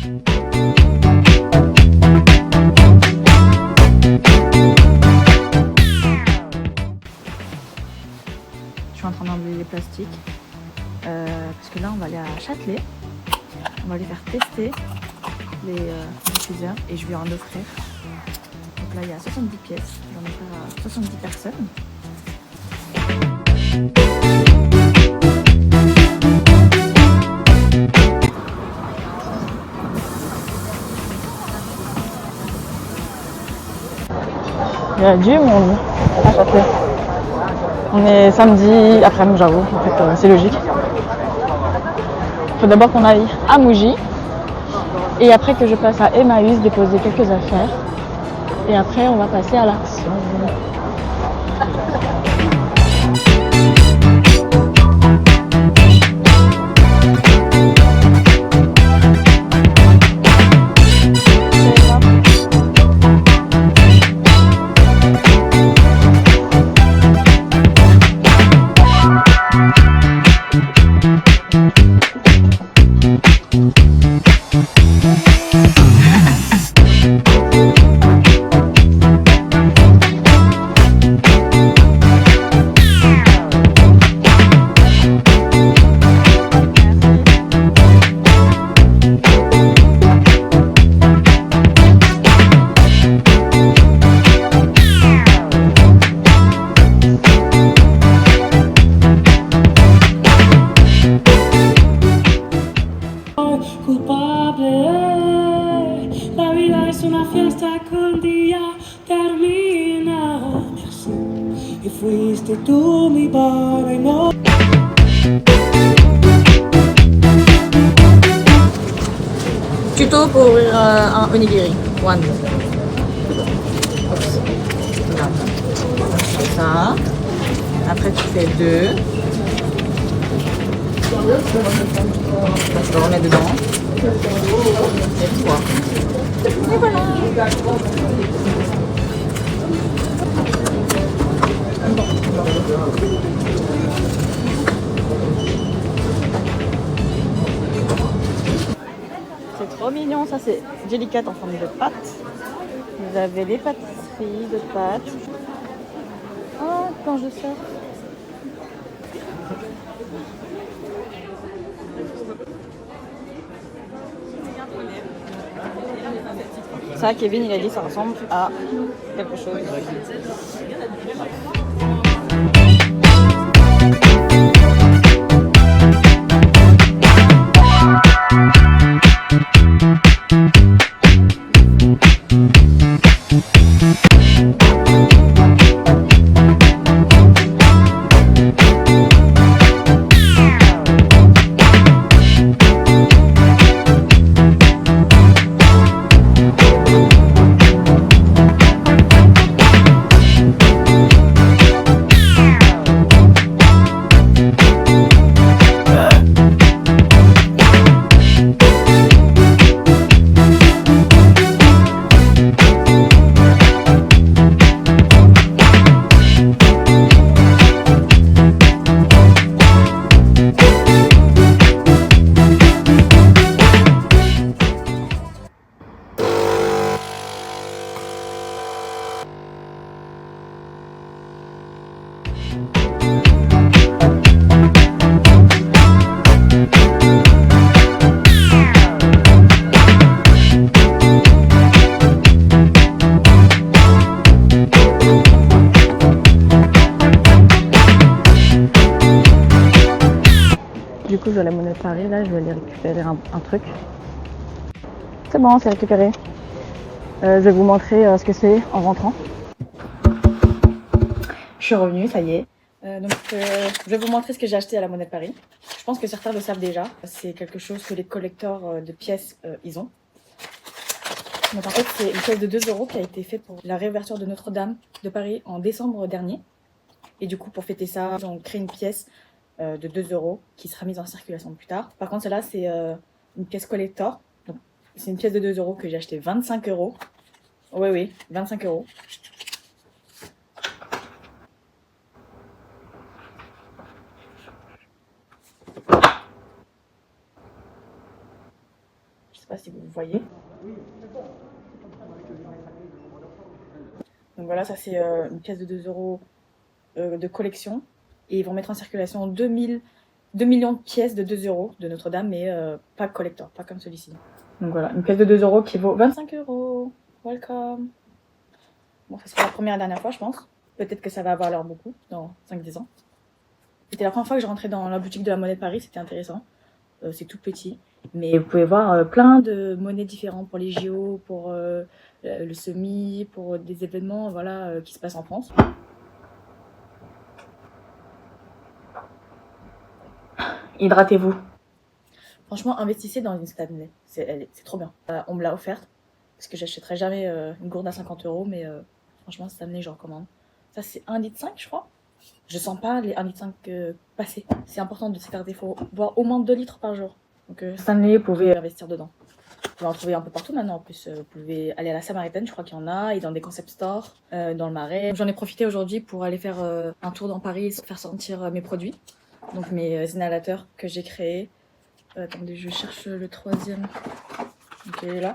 Je suis en train d'enlever les plastiques parce que là on va aller à Châtelet. On va les faire tester les diffuseurs et je vais en offrir. Donc là il y a 70 pièces, j'en ai offert à 70 personnes. Il y a du monde à Châtelet. On est samedi après-midi, j'avoue, en fait c'est logique. Il faut d'abord qu'on aille à Mougy et après que je passe à Emmaüs déposer quelques affaires et après on va passer à l'Action. La vida es una fiesta que un día termina. Merci. Y fuiste tú mi padre, no. Tuto pour ouvrir un onigiri. One. Ça. Après tu fais 2. Tu le remets dedans. Et 3. Et voilà. C'est trop mignon, ça c'est Jellycat en forme de pâte. Vous avez les pâtisseries de pâtes. Oh, quand je sors. Ça, Kevin, il a dit ça ressemble à quelque chose. Du coup, je vais à la Monnaie de Paris, là, je vais aller récupérer un truc. C'est bon, c'est récupéré. Je vais vous montrer ce que c'est en rentrant. Je suis revenue, ça y est. Je vais vous montrer ce que j'ai acheté à la Monnaie de Paris. Je pense que certains le savent déjà. C'est quelque chose que les collecteurs de pièces, ils ont. Donc en fait, c'est une pièce de 2 € qui a été faite pour la réouverture de Notre-Dame de Paris en décembre dernier. Et du coup, pour fêter ça, ils ont créé une pièce de 2 € qui sera mise en circulation plus tard. Par contre, celle-là, c'est une pièce collector. Donc, c'est une pièce de 2 € que j'ai acheté 25 €. Oui, 25 €. Je sais pas si vous voyez. Donc voilà, ça c'est une pièce de 2 € de collection. Et ils vont mettre en circulation 2 millions de pièces de 2 € de Notre-Dame, mais pas collector, pas comme celui-ci. Donc voilà, une pièce de 2 € qui vaut 25 €. Welcome. Bon, ça sera la première et dernière fois, je pense. Peut-être que ça va avoir l'air beaucoup dans 5-10 ans. C'était la première fois que je rentrais dans la boutique de la Monnaie de Paris, c'était intéressant. C'est tout petit, mais vous pouvez voir plein de monnaies différentes pour les JO, pour le semi, pour des événements voilà, qui se passent en France. Hydratez-vous. Franchement, investissez dans une Stanley, c'est trop bien. On me l'a offerte, parce que j'achèterai jamais une gourde à 50 €, mais franchement, Stanley, je recommande. Ça, c'est 1,5 litre, je crois. Je sens pas les 1,5 litre passer. C'est important de s'hydrater, il faut boire au moins 2 litres par jour. Donc Stanley, vous pouvez investir dedans. Vous pouvez en trouver un peu partout maintenant. En plus, vous pouvez aller à la Samaritaine, je crois qu'il y en a, et dans des concept stores, dans le Marais. J'en ai profité aujourd'hui pour aller faire un tour dans Paris, faire sentir mes produits. Donc mes inhalateurs que j'ai créés. Attendez, je cherche le troisième. Donc il est là.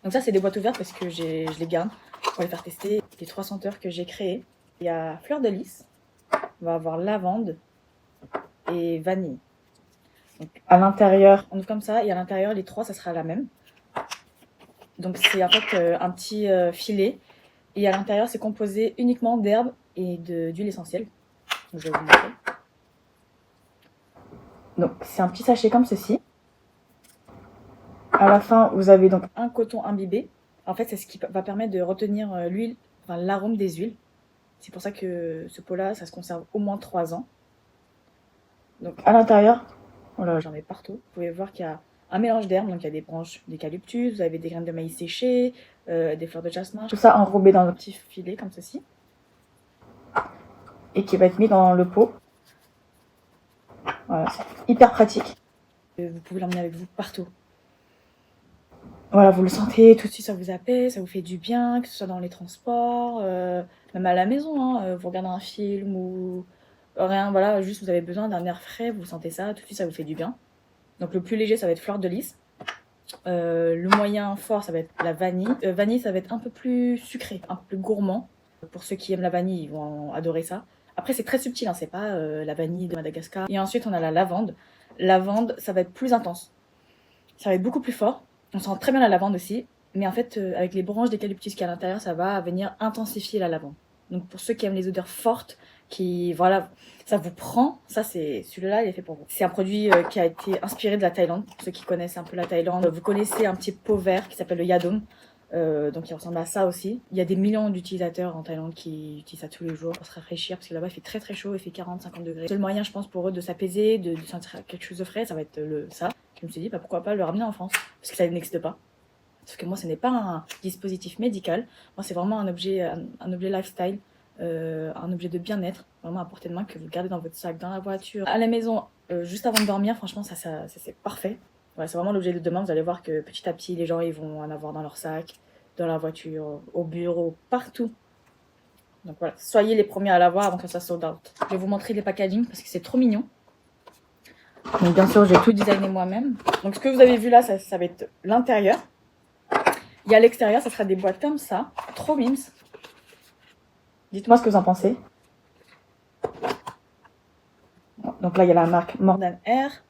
Donc ça, c'est des boîtes ouvertes parce que je les garde pour les faire tester. Les 3 senteurs que j'ai créés. Il y a fleur de lys, on va avoir lavande et vanille. Donc à l'intérieur, on ouvre comme ça, et à l'intérieur, les 3, ça sera la même. Donc c'est en fait un petit filet, et à l'intérieur, c'est composé uniquement d'herbes et d'huile essentielle. Donc, je vais vous montrer. Donc c'est un petit sachet comme ceci. À la fin, vous avez donc un coton imbibé. En fait, c'est ce qui va permettre de retenir l'huile, enfin l'arôme des huiles. C'est pour ça que ce pot-là, ça se conserve au moins 3 ans. Donc à l'intérieur, voilà, j'en mets partout. Vous pouvez voir qu'il y a un mélange d'herbes, donc il y a des branches d'eucalyptus, vous avez des graines de maïs séchées, des fleurs de jasmin. Tout ça enrobé dans un petit filet comme ceci. Et qui va être mis dans le pot. Voilà, c'est hyper pratique. Vous pouvez l'emmener avec vous partout. Voilà, vous le sentez, tout de suite ça vous apaise, ça vous fait du bien, que ce soit dans les transports, même à la maison, hein, vous regardez un film ou rien, voilà, juste vous avez besoin d'un air frais, vous sentez ça, tout de suite ça vous fait du bien. Donc le plus léger, ça va être fleur de lys. Le moyen fort, ça va être la vanille. Vanille, ça va être un peu plus sucré, un peu plus gourmand. Pour ceux qui aiment la vanille, ils vont adorer ça. Après, c'est très subtil, hein, c'est pas la vanille de Madagascar. Et ensuite, on a la lavande. Lavande, ça va être plus intense. Ça va être beaucoup plus fort. On sent très bien la lavande aussi. Mais en fait, avec les branches d'eucalyptus qui est à l'intérieur, ça va venir intensifier la lavande. Donc pour ceux qui aiment les odeurs fortes, qui, voilà, ça vous prend, ça c'est, celui-là il est fait pour vous. C'est un produit qui a été inspiré de la Thaïlande. Pour ceux qui connaissent un peu la Thaïlande, vous connaissez un petit pot vert qui s'appelle le Yadom. Donc il ressemble à ça aussi. Il y a des millions d'utilisateurs en Thaïlande qui utilisent ça tous les jours pour se rafraîchir, parce que là-bas il fait très très chaud, il fait 40-50 degrés. Le seul moyen, je pense, pour eux de s'apaiser, de sentir quelque chose de frais, ça va être ça. Je me suis dit, bah, pourquoi pas le ramener en France, parce que ça n'existe pas. Parce que moi, ce n'est pas un dispositif médical. Moi, c'est vraiment un objet lifestyle, un objet de bien-être, vraiment à portée de main, que vous gardez dans votre sac, dans la voiture, à la maison, juste avant de dormir. Franchement, ça c'est parfait. Voilà, c'est vraiment l'objet de demain. Vous allez voir que petit à petit, les gens ils vont en avoir dans leur sac, dans la voiture, au bureau, partout. Donc voilà, soyez les premiers à l'avoir avant que ça sold out. Je vais vous montrer les packaging parce que c'est trop mignon. Donc bien sûr, j'ai tout designé moi-même. Donc ce que vous avez vu là, ça va être l'intérieur. Et à l'extérieur, ça sera des boîtes comme ça, trop mimes. Dites-moi ce que vous en pensez. Donc là, il y a la marque More Than Air,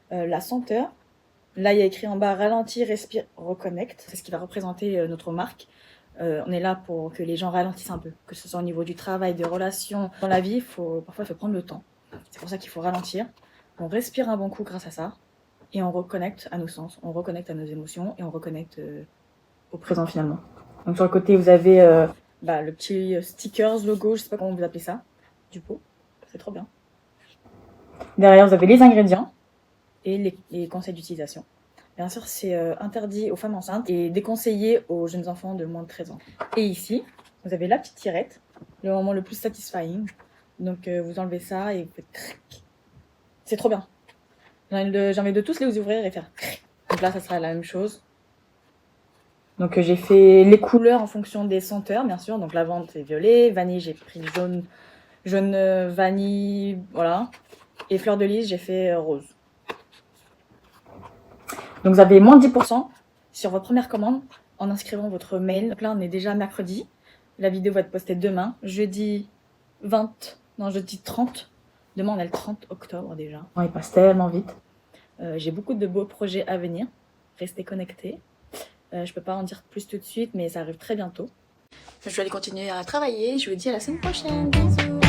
la senteur. Là, il y a écrit en bas ralentir, respire, reconnecte. C'est ce qui va représenter notre marque. On est là pour que les gens ralentissent un peu, que ce soit au niveau du travail, des relations. Dans la vie, parfois, il faut prendre le temps. C'est pour ça qu'il faut ralentir. On respire un bon coup grâce à ça. Et on reconnecte à nos sens, on reconnecte à nos émotions et on reconnecte au présent finalement. Donc sur le côté, vous avez le petit stickers, logo, je sais pas comment vous appelez ça, du pot. C'est trop bien. Derrière, vous avez les ingrédients et les conseils d'utilisation. Bien sûr, c'est interdit aux femmes enceintes et déconseillé aux jeunes enfants de moins de 13 ans. Et ici, vous avez la petite tirette, le moment le plus satisfying. Donc vous enlevez ça et vous faites cric. C'est trop bien. J'ai envie de tous les ouvrir et faire cric. Donc là, ça sera la même chose. Donc j'ai fait les couleurs en fonction des senteurs, bien sûr. Donc lavande, c'est violet. Vanille, j'ai pris jaune vanille, voilà. Et fleur de lys, j'ai fait rose. Donc vous avez moins de 10% sur votre première commande en inscrivant votre mail. Donc là on est déjà mercredi. La vidéo va être postée demain, jeudi 30. Demain on est le 30 octobre déjà. Il passe tellement vite. J'ai beaucoup de beaux projets à venir. Restez connectés. Je peux pas en dire plus tout de suite, mais ça arrive très bientôt. Je vais aller continuer à travailler. Je vous dis à la semaine prochaine. Bisous.